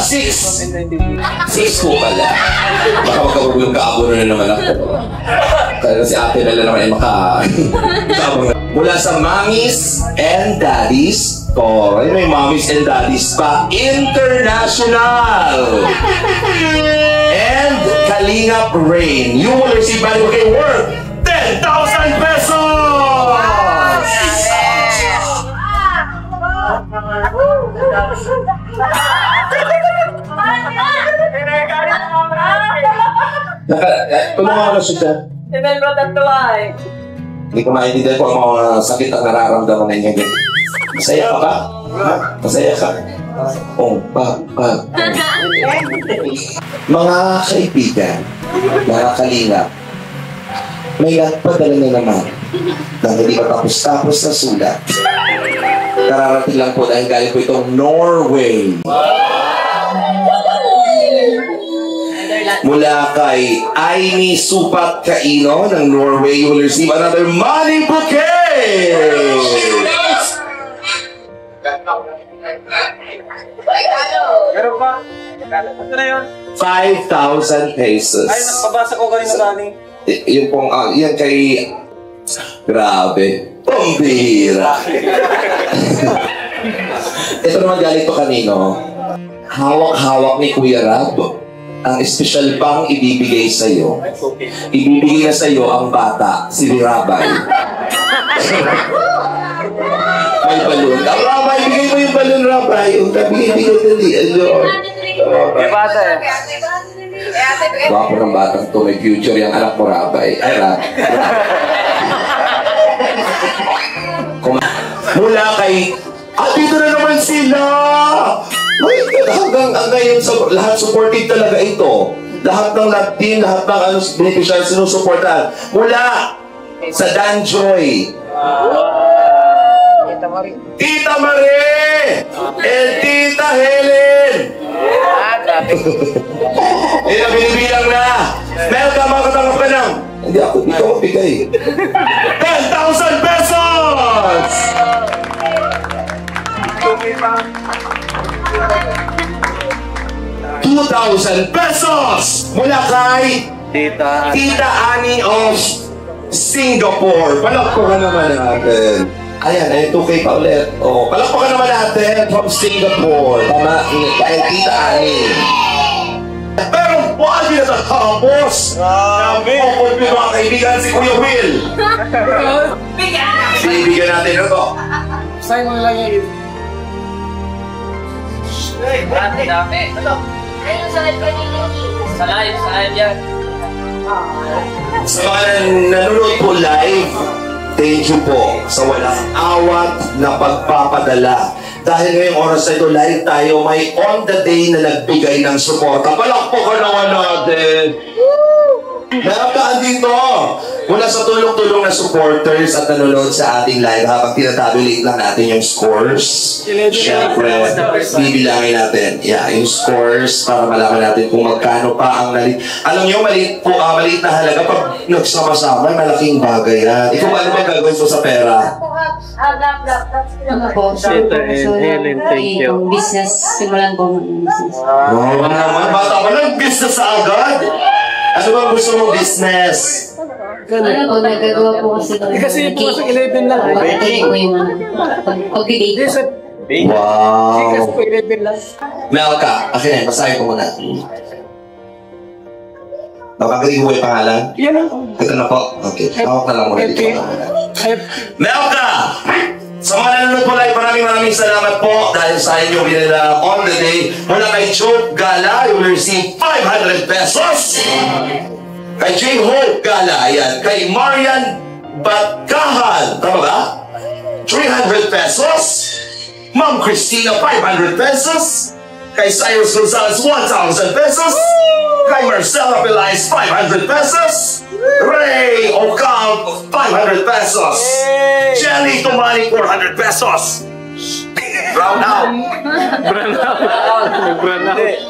6 ko pala. Baka magkabagulong kaabono na naman ako. Kaya si ate na lang naman ay mula sa Mommies and Daddies. Oh, ayun may Mommies and Daddies pa. International! And Kalingap Rain. You will receive Malibu Cake worth 10,000 pesos! Tulungan mo na siya. Hindi ko maintindihan ko ang mga sakit ang nararamdaman na niya. Masaya ka ba? Ha? Masaya ka? Oh, mga kaibigan, mga kalingap, may nagpadala na naman dahil hindi pa tapos-tapos na sulat. Kararating lang po dahil galing po itong Norway. Mula kay Aini Supat Kaino ng Norway, you will receive another Malibu Cake! Meron pa? Ito na yun? 5,000 pesos. Ay, napabasa ko kanina Dani. Yung pong, yan kay... Grabe. Pambihira. Ito naman galing to kanino. Hawak-hawak ni Kuya Rab. Ang espesyal pang ibibigay sa'yo. Ibibigay na sa'yo ang bata, si Rabay. May balon. Rabay, bigay mo yung balon, Rabay. Yung bigay dali. May bata eh. Baka ng batang to, may future yung anak mo, Rabay. Ay, mula kay... dito na naman sila! Hanggang ngayon, lahat supportive talaga ito. Lahat ng lab team, lahat ng beneficiary sinusuportahan. Mula sa Danjoy. Tita Marie! And Tita Helen! Ilang binibilang na. Melka, makatanggap ka ng. Hindi ako, ikaw ang bigay. 10,000 pesos! 2,000 pesos mula kay Tita Annie of Singapore. Palakpakan naman natin. Ayan, ay 2K pa ulit. Oh, palakpakan naman natin from Singapore. Tama, kay Tita Annie. Pero bakit na natapos? Grabe! Kapag may mga kaibigan si Kuya Will. Bibigyan natin ito. Sign mo lang yun. Dami. Ayun, sa live kanina. Sa live yan. Sa mga nanonood po live, thank you po sa walang awat na pagpapadala. Dahil ngayong oras na ito, live tayo, may on the day na nagbigay ng suporta. Palakpakan naman natin! Meron ka dito mula sa tulong-tulong na supporters at nanonood sa ating live habang tinatabulate lang natin yung scores. Siyempre, bibilangin natin yung scores para malaman natin kung magkano pa ang nalit. Alam nyo, maliit na halaga pag nagsama-sama, malaking bagay yan. Ikaw ba ano ba gagawin mo sa pera? Thank you. Business, simulan ko ng business. Oo naman, bata pa lang, business agad. Ano ba gusto mong business? Ano po, nagagawa po kasi ito. Kasi po sa 11 lang. Pagkakali ko yung pag-date ko. Wow! Kasi po 11 lang. Melka, akin basahin ko muna. Nakakalimutan mo yung pangalan? Yan lang. Ito na po. Okay, hawak na lang muna dito. Melka! Sa mga nanonood po live, maraming salamat po dahil sa inyo binila on the day. Mula kay Joe Gala, you will receive 500 pesos. Kay J. Hope Gala, ayan. Kay Marian Batkahan, tama ba? 300 pesos. Ma'am Christina, 500 pesos. Kay Cyrus Gonzalez, 1,000 pesos. Kay Marcela Pelaez, 500 pesos. Ray Ocamp, 500 pesos. Jelly Tumani, 400 pesos. Brown out. Brown out.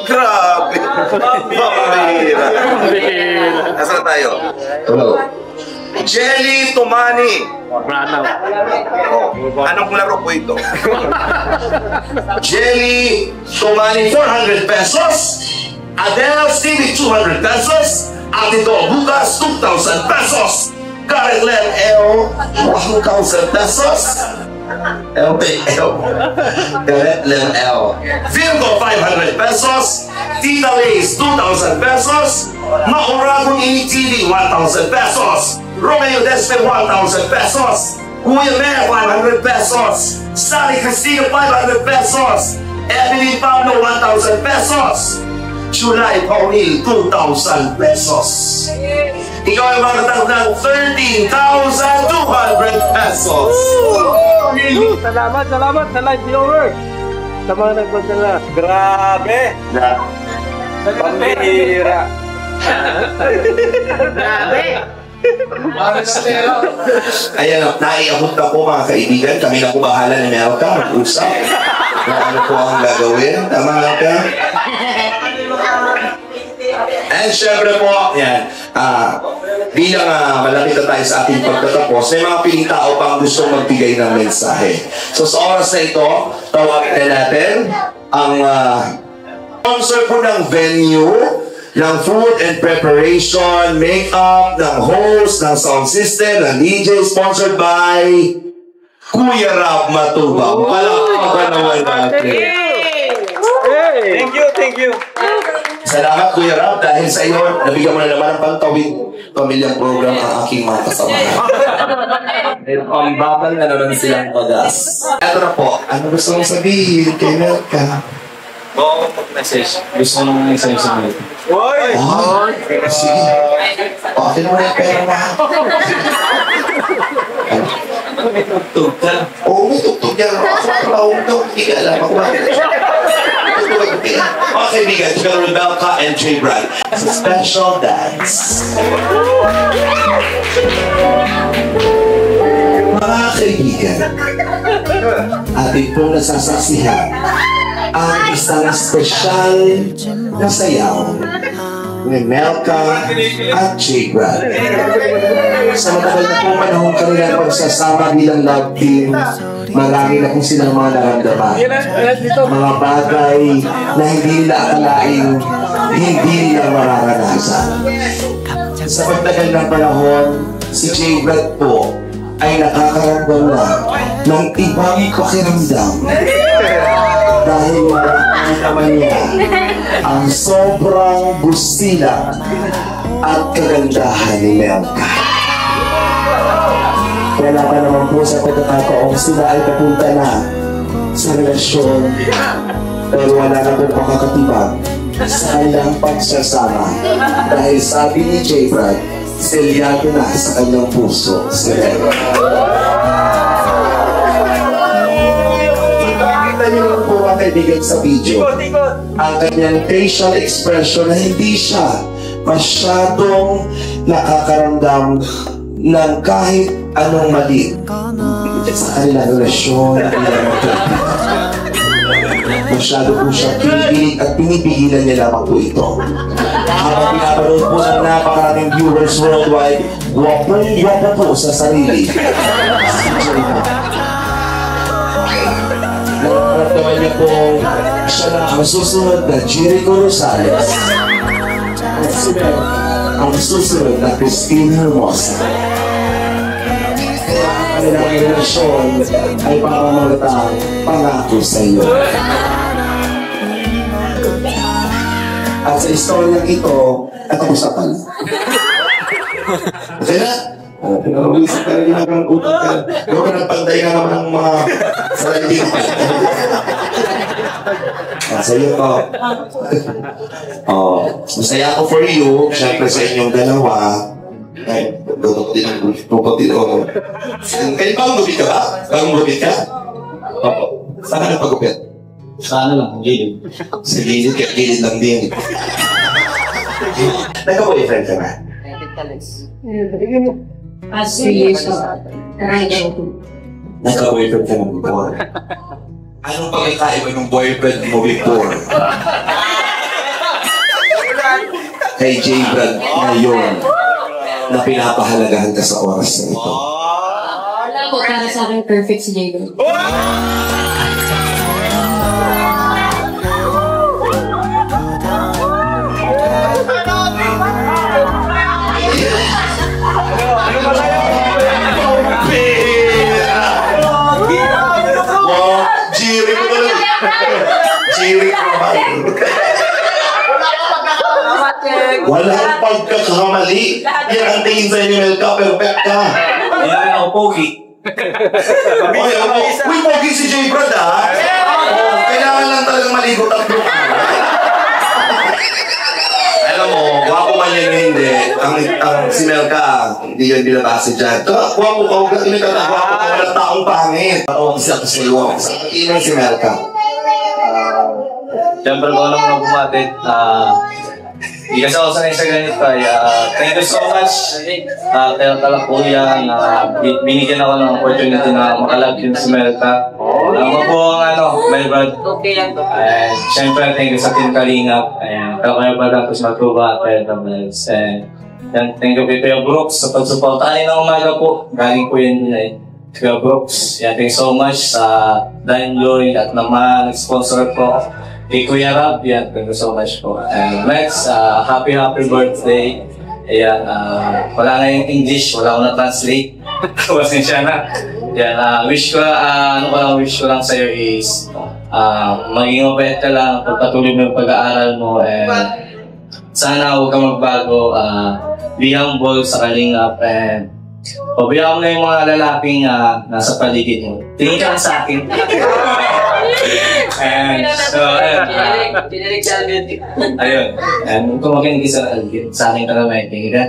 Grabe. Pambihira. Nasaan tayo? Hello. Jelly Tumani. Brown out. Anong laro po ito? Jelly Tumani, 400 pesos. Adele Stevie, 200 pesos. Atito Bukas, 2,000 pesos. Karen Len L, 1,000 pesos. LPL. Karen Len L. Virgo, 500 pesos. Tita Lace, 2,000 pesos. Mauragong Initili, 1,000 pesos. Romeo Despe, 1,000 pesos. Kuya Mer, 500 pesos. Sally Cristina, 500 pesos. Evelyn Pablo, 1,000 pesos. July Paulil, 2,000 pesos. Ikaw ay makatanggap ng 13,200 pesos. Salamat sa live viewer. Sa mga nagpadala. Grabe. Pambihira. Grabe. Ayan, naiabot na po mga kaibigan. Kami na po bahala ni Melka. Mag-usap. Ano po ang gagawin? Tama ka? And syempre po, yan, bilang malapit na tayo sa ating pagtatapos, may mga piling tao pang gusto magbigay ng mensahe. So sa oras na ito, tawagin na natin ang sponsor po ng venue, ng food and preparation, make-up, ng host, ng sound system, ng DJ, sponsored by Kuya Rab Matubang. Palakpakan naman natin. Thank you. Salamat Kuya Rab dahil sa iyo, nabigyan mo na naman ng pantawid pamilyang program ang aking mga kasamahan. Pambabal na naman silang pagas. Eto na po, ano gusto mong sabihin kay Melka? Oo, message. Gusto ko nang message sa mga. Oy! Sige. Okay naman yung pera na. May tugtog ka. Oo, may tugtog yan. Ako hindi ka alam ako. Mga kaibigan, together with Melka and J. Brad, it's a special dance. Mga kaibigan, atin pong nasasaksihan ang isang special na sayaw ni Melka at J. Brad. Sa matagal na pong panahon kanilang pagsasama bilang love team, marami na po silang mga naramdaman. Mga bagay na hindi nila akalaing hindi nila mararanasan. Sa pagtagal ng panahon, si J. Brad po ay nakakaramdam na ng ibang pakiramdam dahil naman niya ang sobrang gustila at kagandahan ni Melka. Wala pa naman po sa pagkakataong sila ay papunta na sa relasyon, pero wala na po pakakatibag sa kanilang pagsasama dahil sabi ni J. Brad, selyado na sa kanyang puso si Melka. Nakita niyo lang po mga kaibigan sa video ang kanyang facial expression na hindi siya masyadong nakakaramdam ng kahit anong mali sa kanilang relasyon. Masyado po siya pinipilit at pinipigilan niya lamang po ito. Habang pinapanood po ng napakaraming viewers worldwide, gwapong-gwapo po sa sarili. Nararamdaman niya po siya na ang susunod na Jericho Rosales. Ang susunod na Christine Hermosa. Ang kanilang relasyon ay pangamagatang pangako sa iyo. At sa istoryang ito, at ang usapan. Okay na? Pinarulisip ka rin ng utot ka. Gawin ka ng pantay ka naman ng mga sarili. Sa iyo ko. Masaya ako for you. Siyempre sa inyong dalawa. Ay, doon din ang pupati o. Kayo bagong gupit ka ba? Bagong gupit ka? Opo. Saan ka nagpagupit? Sana lang, gilid. Sa gilid, kaya gilid lang din. Nagka-boyfriend ka na? As 3 years old. Nagka-boyfriend ka na before? Anong pagkakaiba ng boyfriend mo before? Kay J. Brad ngayon na pinapahalagahan ka sa oras na ito. Wala po, para sa akin perfect si J. Brad. Walang pagkakamali. Yan ang tingin sa'yo ni Melka, perfect ka. Ayan ako, Pogi. Uy, Pogi si J. Brad, ha? Kailangan lang talagang maligot ang buka. Alam mo, wapo man yan hindi. Ang si Melka, hindi yun binabase dyan. Wapo ka, huwag natin ka na wapo ka, walang taong pangit. Parang siya kasi luwang. Sa katinang si Melka. Siyempre ko lang mga bumatit. Hindi kasi ako sanay sa ganito ay thank you so much kaya tala kuya na binigyan ako ng opportunity na makalab din sa Melka. Ako po ang Melbad. And siyempre thank you sa Team Kalingap. Ayan, kaya ba tapos magtuba at Melbs. And thank you kay Kuya Brooks sa pagsuporta. Ay ng umaga po, galing po yan nila Kuya Brooks. Yeah, thank you so much sa Dine Joy at naman nag-sponsor po. Kay Kuya Rab, yan, thank you so much po. And next, happy birthday. Ayan, wala na yung English, wala ko na-translate. Pasensya na. Yan, wish ko lang sa'yo is, maging mabait ka lang, pagpatuloy mo yung pag-aaral mo, and sana huwag ka magbago, be humble sa Kalingap, and pabayaan mo na yung mga lalaking nasa paligid mo. Tingin ka lang sa akin. And so, ayun. And kung makinig sa Alvin, sa akin ka na may tingin ka.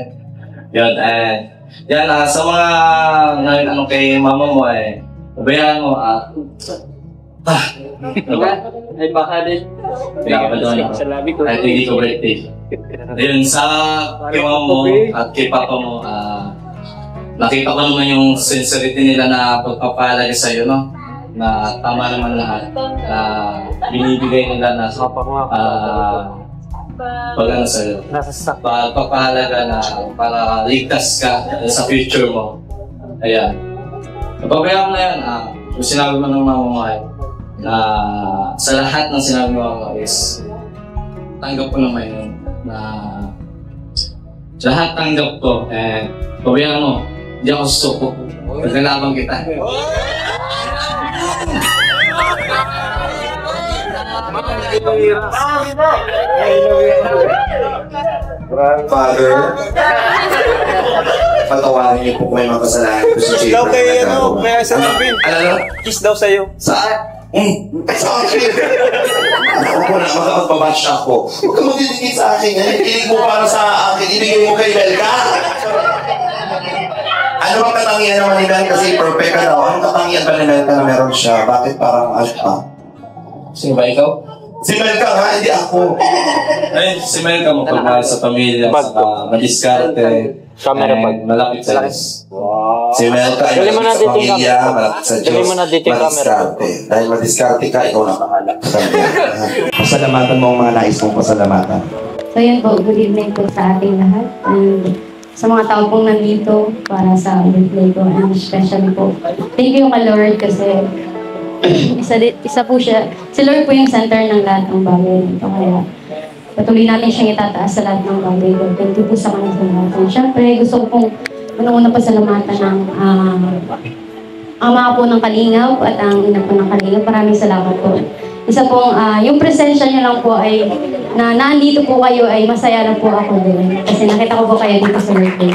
Yun, and yan, sa mga kay mama mo pabayaan mo, ay baka din. Kahit hindi ko birthday. Ayun, sa kay mama mo at kay papa mo, nakita ko naman yung sincerity nila na pagpapalaga sa'yo, no? Na tama naman lahat. Binibigay nila na pag ano sa'yo. Pagpapahalaga na para ligtas ka sa future mo. Ayan. Napabayaan na yan, kung sinabi mo ng mama mo na sa lahat ng sinabi mo mama is tanggap ko naman yun na sa lahat tanggap ko pabayaan mo, hindi ako susuko. Paglalabang kita. Father, patawarin niyo po kung may mga kasalanan ko si Jay. Daw kay may Sir Alvin. Kiss daw sa'yo. Saan? Sa akin! Ako po na, makapagbabash ako. Huwag ka magdidikit sa akin. Kilig mo para sa akin, ibigay mo kay Belka. Ano bang katangian naman ni Mel? Kasi perfect ka daw. Anong katangian ba ni Melka na meron siya? Bakit parang Sino ba ikaw? Si Melka nga, hindi ako. Ay, si Melka magpagmahal sa pamilya, saka madiskarte, malapit sa Diyos. Si Melka ay malapit sa pamilya, malapit sa Diyos, madiskarte. Dahil madiskarte ka, ikaw na kahalak sa kanya. Pasalamatan mo ang mga nais mong pasalamatan. So yun po, good evening po sa ating lahat. And sa mga tao pong nandito para sa birthday ko, and especially po, thank you ka Lord kasi isa po siya, si Lord po yung center ng lahat ng bagay nito. Kaya patuloy natin siyang itataas sa lahat ng bagay. Thank you po sa kanya sa lahat. And syempre, gusto ko pong unang-una pasalamatan ng ama po ng Kalingap at ang ina po ng Kalingap. Maraming salamat po. Isa pong, yung presensya niyo lang po ay, na nandito po kayo ay masaya na po ako din. Kasi nakita ko po kayo dito sa birthday.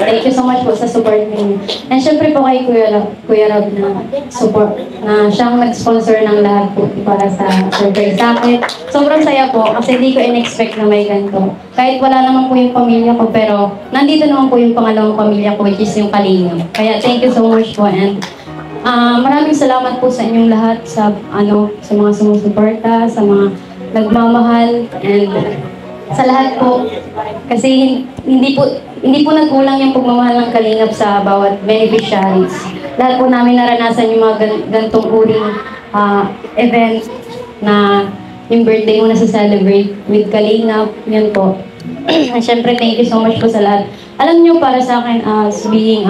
Thank you so much po sa support niyo. And syempre po kay Kuya Rob na support, na siyang nag-sponsor ng lahat po para sa birthday sa akin. Sobrang saya po kasi hindi ko in-expect na may ganito. Kahit wala naman po yung pamilya ko, pero nandito naman po yung pangalawang pamilya ko, which is yung Kalingap. Kaya thank you so much po, and maraming salamat po sa inyong lahat, sa mga sumusuporta, sa mga nagmamahal, and sa lahat po. Kasi hindi po nagkulang yung pagmamahal ng Kalingap sa bawat beneficiaries. Lahat po namin naranasan yung mga gantong uring event na yung birthday mo na sa-celebrate with Kalingap. Yan po. Siyempre, thank you so much po sa lahat. Alam nyo, para sa akin, being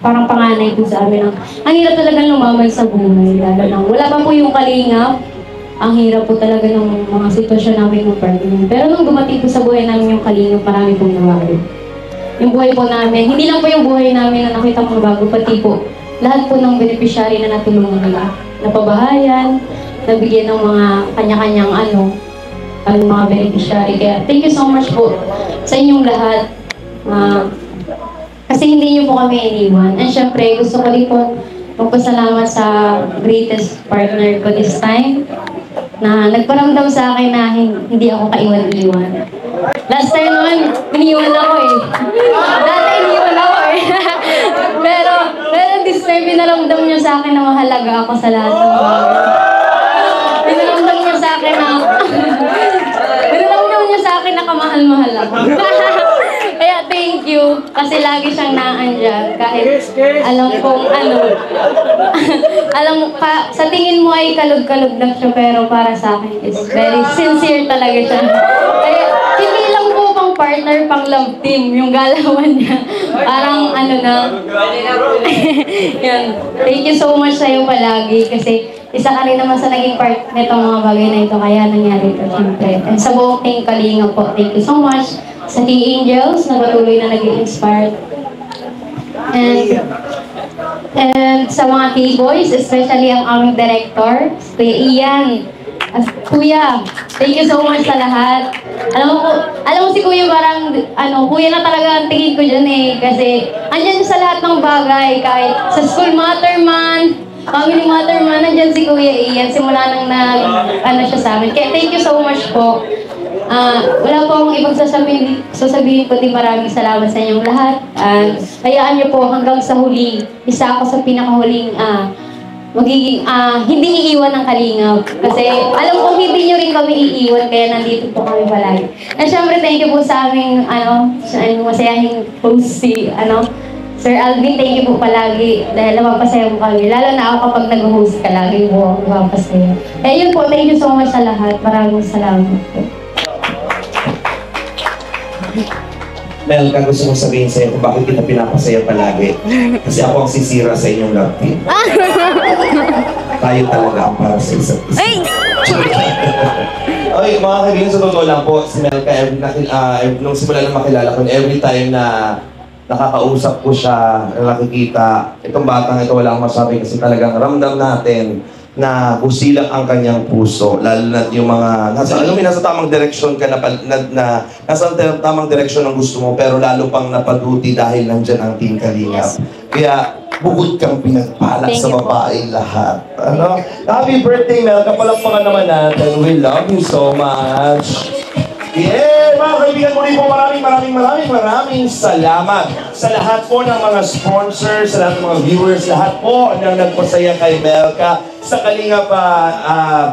parang panganay po sa amin. Ang hirap talaga lumaban sa buhay. Lalo na wala pa po yung Kalingap. Ang hirap po talaga ng mga sitwasyon namin ng partner. Pero nung dumating po sa buhay namin yung Kalingap, marami pong nawarin. Yung buhay po namin, hindi lang po yung buhay namin na nakita pong bago, pati po lahat po ng beneficiary na natulungan nila. Napabahayan, nabigyan ng mga kanya-kanyang mga beneficiary. Kaya thank you so much po sa inyong lahat. Kasi hindi niyo po kami iniwan. And syempre, gusto ko din po magpasalamat sa greatest partner ko this time na nagparamdam sa akin na hindi ako kaiwan-iwan. Last time naman, iniwan ako eh. Dati iniwan ako eh. pero this time, pinaramdam niyo sa akin na mahalaga ako sa lahat ng bagay. Pinaramdam niyo sa akin na kamahal-mahal ako. Kaya thank you, kasi lagi siyang naandyan. Kahit alam kong sa tingin mo ay kalog-kalog lang siya, pero para sa akin is very sincere talaga siya. Kaya hindi lang po pang partner, pang love team, yung galawan niya. Parang yan. Thank you so much sa'yo palagi, kasi isa ka rin naman sa naging part nitong mga bagay na ito, kaya nangyari ito, siyempre. And sa buong Team Kalingap po, thank you so much. Sa King Angels, na patuloy na naging inspired. And sa mga K-Boys, especially ang aming director, Kuya Ian. Kuya, thank you so much sa lahat. Alam mo si Kuya parang, Kuya na talaga ang tingin ko dyan eh. Kasi, andyan sa lahat ng bagay, kahit sa school matter man, family matter man, nandyan si Kuya Ian. Simula nang siya sa amin. Kaya thank you so much po. Wala po akong ibang sasabihin ko din maraming salamat sa inyong lahat. Hayaan niyo po hanggang sa huli, isa ako sa pinakahuling hindi iiwan ng Kalingap. Kasi alam kong hindi niyo rin kami iiwan, kaya nandito po kami palagi. And syempre, thank you po sa aming masayahing host Sir Alvin, thank you po palagi dahil napapasaya mo kami. Lalo na ako kapag nag-host ka, lagi po napapasaya. Kaya yun po, thank you so much sa lahat. Maraming salamat po. Melka, gusto kong sabihin sa'yo kung bakit kita pinapasaya palagi. Kasi ako ang sisira sa inyong love team. Tayo talaga ang para sa isa't isa. Ay, mga kaibigan, sa totoo lang po, si Melka, nung simula na makilala ko, every time na nakakausap ko siya, nakikita, itong batang ito wala akong masabi kasi talagang ramdam natin na busilak ang kanyang puso, lalo na yung mga, nasa tamang direksyon ka nasa tamang direksyon ang gusto mo, pero lalo pang napaduti dahil nandyan ang Team Kalingap. Kaya, bukod kang pinagpala sa babaeng lahat. Ano? Happy birthday, Melka. Palakpakan naman natin. We love you so much. Yeah, mga kaibigan, muli po maraming salamat sa lahat po ng mga sponsors, sa lahat ng mga viewers, lahat po na nagpasaya kay Melka, sa Kalingap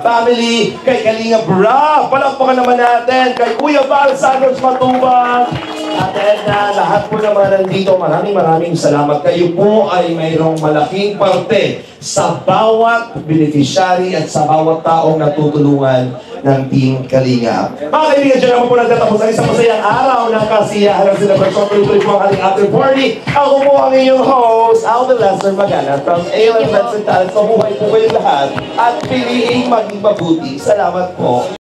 family, kay Kalingap Bra, palakpakan naman natin, kay Kuya Val Santos Matubang, at Edna, lahat po naman nandito, maraming salamat. Kayo po ay mayroong malaking parte sa bawat beneficiary at sa bawat taong natutulungan ng Team Kalingap. Mga kaibigan, dyan naman po nagtatapos ang isang masayang araw ng kasiyahan ng celebration. Tuloy-tuloy po ang ating after party. Ako po ang inyong host, Alden Lester Magana from ALM Let's and Talents. Mabuhay po kayo lahat at piliing maging mabuti. Salamat po.